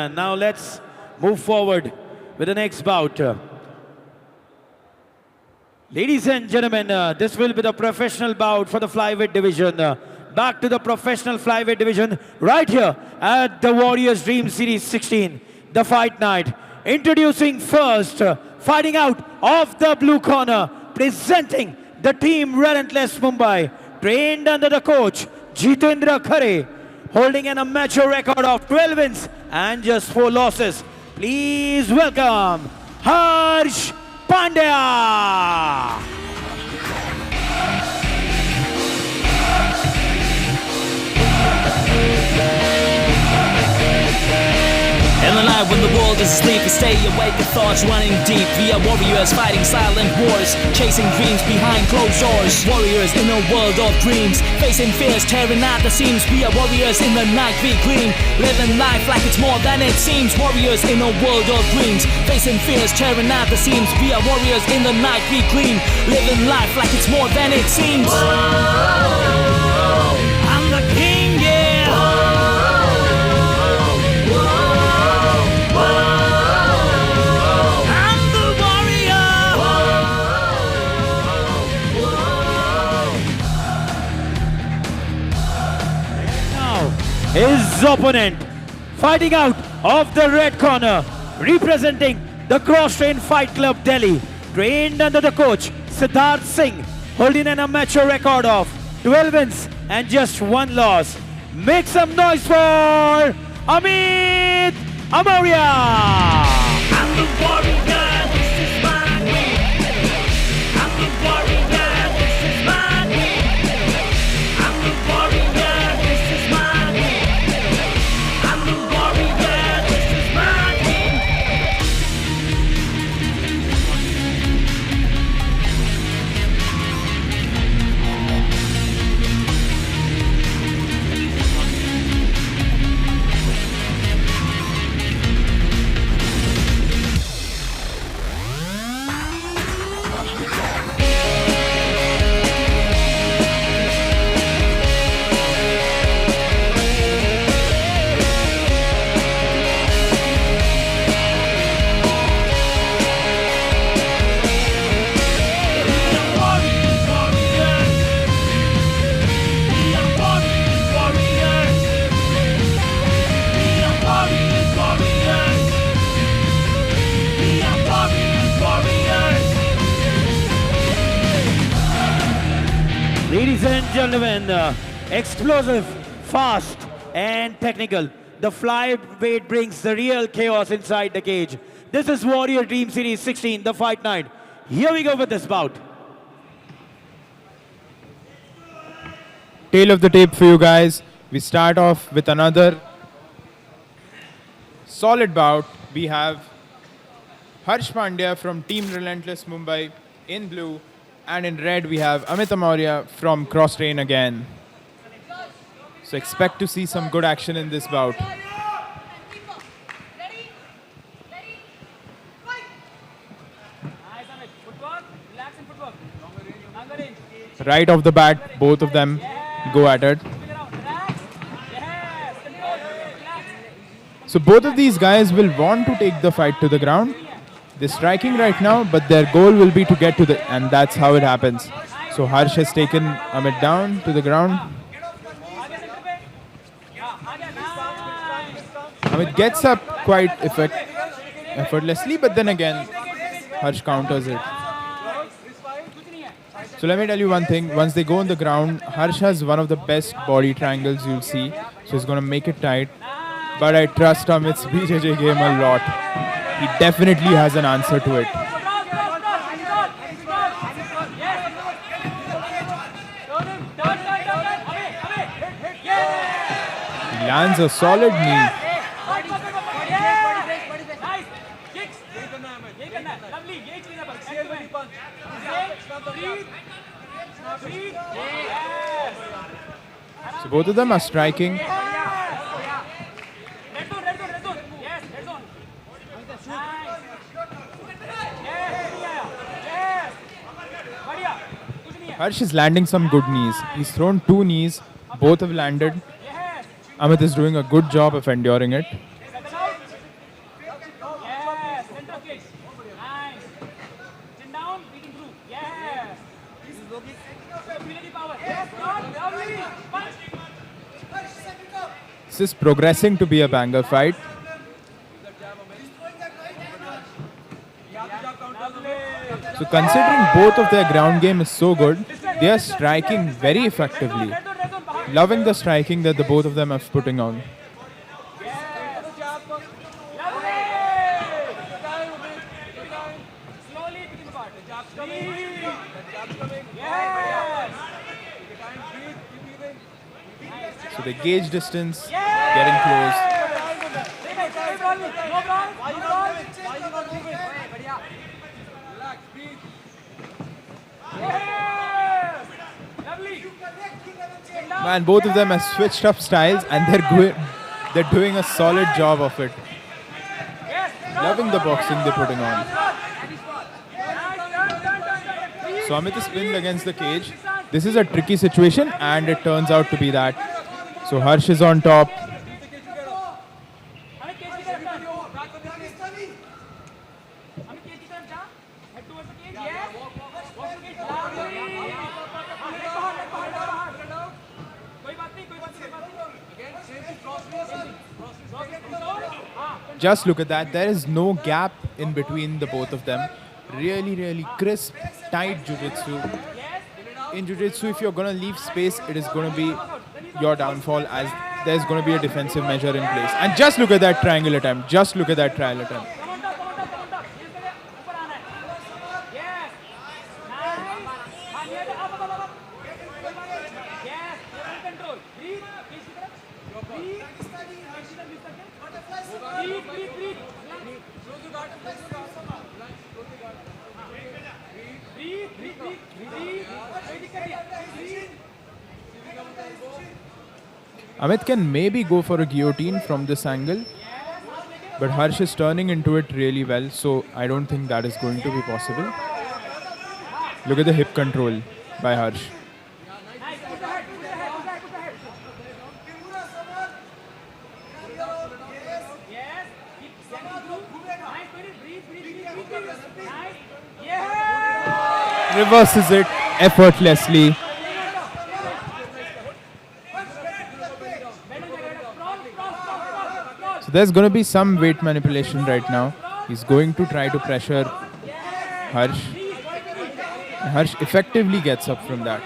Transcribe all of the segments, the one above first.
gentlemen. Now let's move forward with the next bout. Ladies and gentlemen, this will be the professional bout for the flyweight division. Back to the professional flyweight division right here at the Warriors Dream Series 16, the fight night. Introducing first, fighting out of the blue corner, presenting the team Relentless Mumbai, trained under the coach Jitendra Khare, holding an amateur record of 12 wins and just 4 losses. Please welcome Harsh Pandya. In the night when the world is asleep, we stay awake with thoughts running deep. We are warriors fighting silent wars, chasing dreams behind closed doors. Warriors in a world of dreams, facing fears, tearing out the seams. We are warriors in the night we gleam, living life like it's more than it seems. Warriors in a world of dreams, facing fears, tearing out the seams. We are warriors in the night we gleam, living life like it's more than it seems. Whoa, I'm the king, yeah. His opponent, fighting out of the red corner, representing the Cross Train Fight Club Delhi, trained under the coach Siddharth Singh, holding an amateur record of 12 wins and just 1 loss. Make some noise for Amit Amoria! I'm the warrior, this is my way. I'm the warrior, this is my way. I'm the warrior, this is my way. I'm the warrior, this is my way. Ladies and gentlemen, explosive, fast and technical. The flyweight brings the real chaos inside the cage. This is Warrior Dream Series 16, the fight night. Here we go with this bout. Tail of the tape for you guys. We start off with another solid bout. We have Harsh Pandya from Team Relentless Mumbai in blue, and in red we have Amit Amoria from Cross Train again. So expect to see some good action in this bout. Right off the bat, both of them go at it. So both of these guys will want to take the fight to the ground. They're striking right now, but their goal will be to get to the... and that's how it happens. So Harsh has taken Amit down to the ground. Amit gets up quite effortlessly, but then again, Harsh counters it. So let me tell you one thing. Once they go on the ground, Harsh has one of the best body triangles you'll see. So he's going to make it tight. But I trust Amit's BJJ game a lot. He definitely has an answer to it. He lands a solid knee. So both of them are striking. Harsh is landing some good knees. He's thrown 2 knees. Both have landed. Amit is doing a good job of enduring it. kick. Nice. Chin down, beating through. Yeah. Feel the power. Yes, God. Lovely. Punch. This is progressing to be a banger fight. So considering both of their ground game is so good, they are striking very effectively. Loving the striking that the both of them are putting on. Slowly picking apart. So the gauge distance getting close. Man, both of them have switched up styles and they're doing a solid job of it. Loving the boxing they're putting on. So Amit is pinned against the cage. This is a tricky situation and it turns out to be that. So Harsh is on top. Just look at that. There is no gap in between the both of them. Really, really crisp, tight jiu-jitsu. In jiu-jitsu, if you're going to leave space, it is going to be your downfall as there's going to be a defensive measure in place. And just look at that triangle attempt. Just look at that triangle attempt. Amit can maybe go for a guillotine from this angle, but Harsh is turning into it really well, so I don't think that is going to be possible. Look at the hip control by Harsh. Reverses it effortlessly. So there's going to be some weight manipulation right now. He's going to try to pressure Harsh. Harsh effectively gets up from that.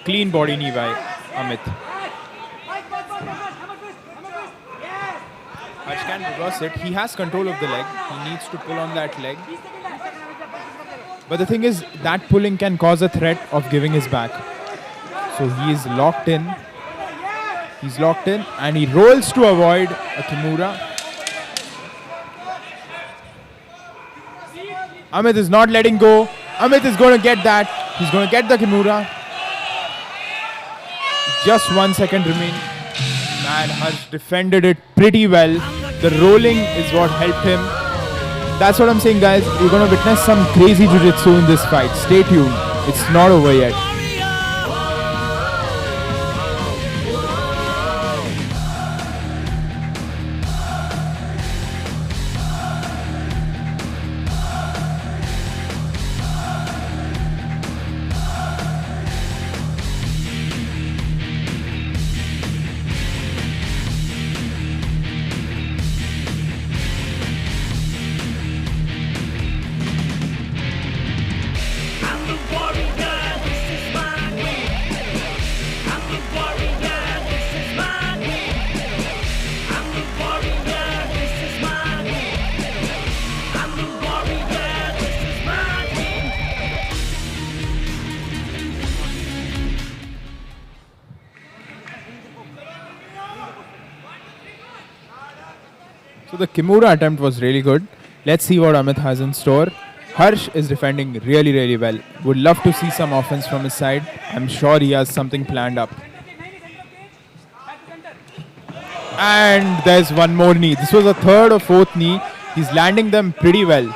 Clean body knee by Amit. Harsh can reverse it. He has control of the leg. He needs to pull on that leg. But the thing is, that pulling can cause a threat of giving his back. So he is locked in. He's locked in and he rolls to avoid a Kimura. Amit is not letting go. Amit is going to get that. He's going to get the Kimura. Just 1 second remain. Man, Harsh defended it pretty well. The rolling is what helped him. That's what I'm saying, guys. You're going to witness some crazy jiu-jitsu in this fight. Stay tuned. It's not over yet. So the Kimura attempt was really good. Let's see what Amit has in store. Harsh is defending really, really well. Would love to see some offense from his side. I'm sure he has something planned up. And there's one more knee. This was a third or fourth knee. He's landing them pretty well.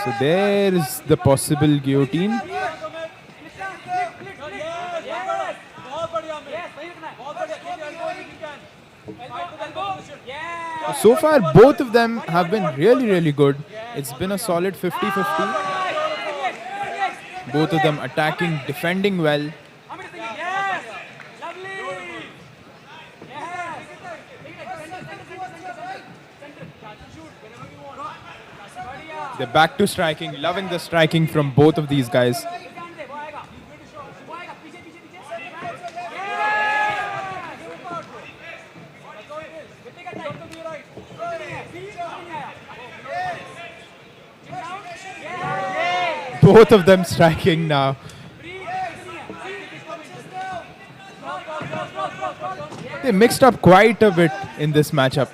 So there's the possible guillotine. Elbow. Yeah. So far, both of them have been really, really good. It's been a solid 50-50. Both of them attacking, defending well. Amit is thinking, yes. Lovely. Yes. Center. They're back to striking, loving the striking from both of these guys. Both of them striking now. They mixed up quite a bit in this matchup.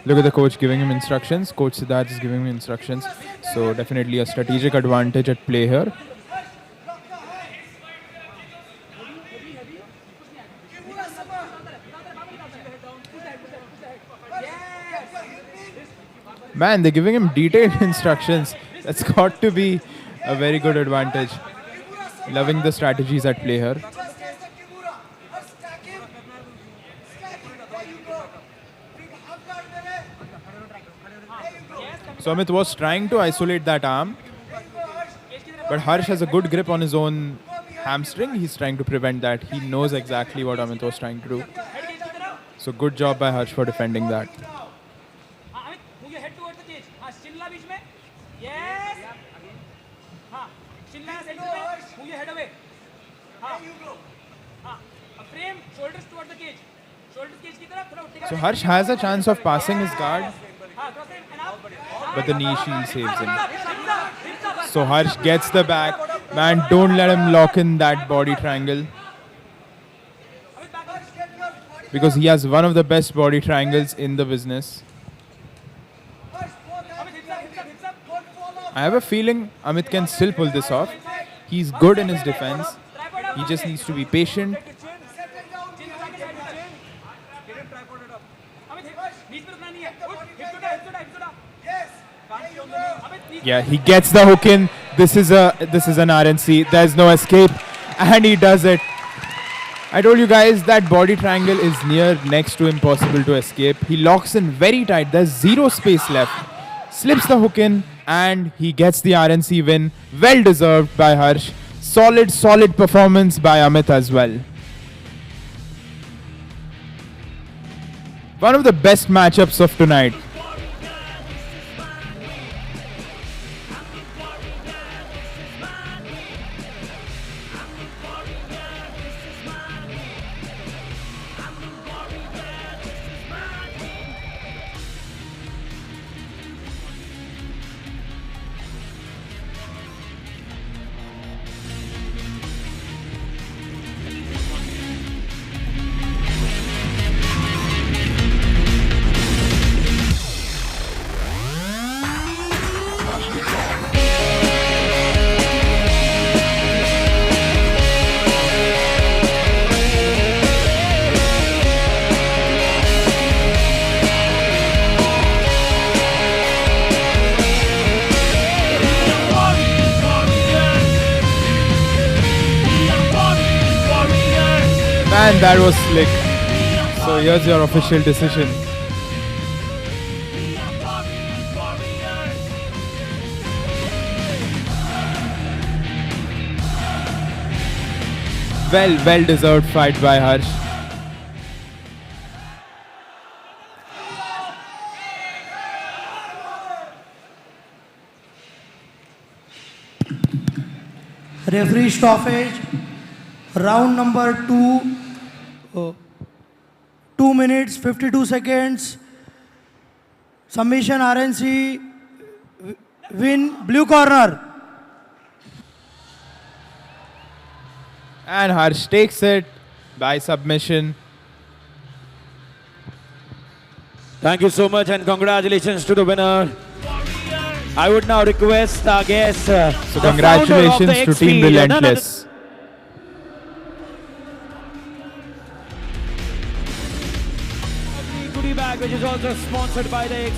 Look at the coach giving him instructions. Coach Siddharth is giving him instructions. So definitely a strategic advantage at play here. Man, they're giving him detailed instructions. That's got to be a very good advantage. Loving the strategies at play here. So Amit was trying to isolate that arm, but Harsh has a good grip on his own hamstring. He's trying to prevent that. He knows exactly what Amit was trying to do. So good job by Harsh for defending that. Amit, move your head towards the cage. Chinla बीच में. Yes. Chinla center पे. Move your head away. A frame, shoulders towards the cage. Shoulders cage की तरफ थोड़ा उठेगा. So Harsh has a chance of passing his guard, Cross it and up. but the knee shield saves him. So Harsh gets the back. Man, don't let him lock in that body triangle, because he has one of the best body triangles in the business. I have a feeling Amit can still pull this off. He's good in his defense. He just needs to be patient. Yeah, he gets the hook in. This is an RNC. There's no escape, and he does it. I told you guys that body triangle is next to impossible to escape. He locks in very tight. There's zero space left. Slips the hook in, and he gets the RNC win. Well deserved by Harsh. Solid performance by Amit as well. One of the best matchups of tonight. Man, that was slick. So here's your official decision. Well deserved fight by Harsh. Referee stoppage. Round number 2. 2 minutes 52 seconds. Submission RNC win blue corner. And Harsh takes it by submission. Thank you so much and congratulations to the winner. I would now request our guest, So congratulations to Team Relentless. Goodie bag, which is also sponsored by the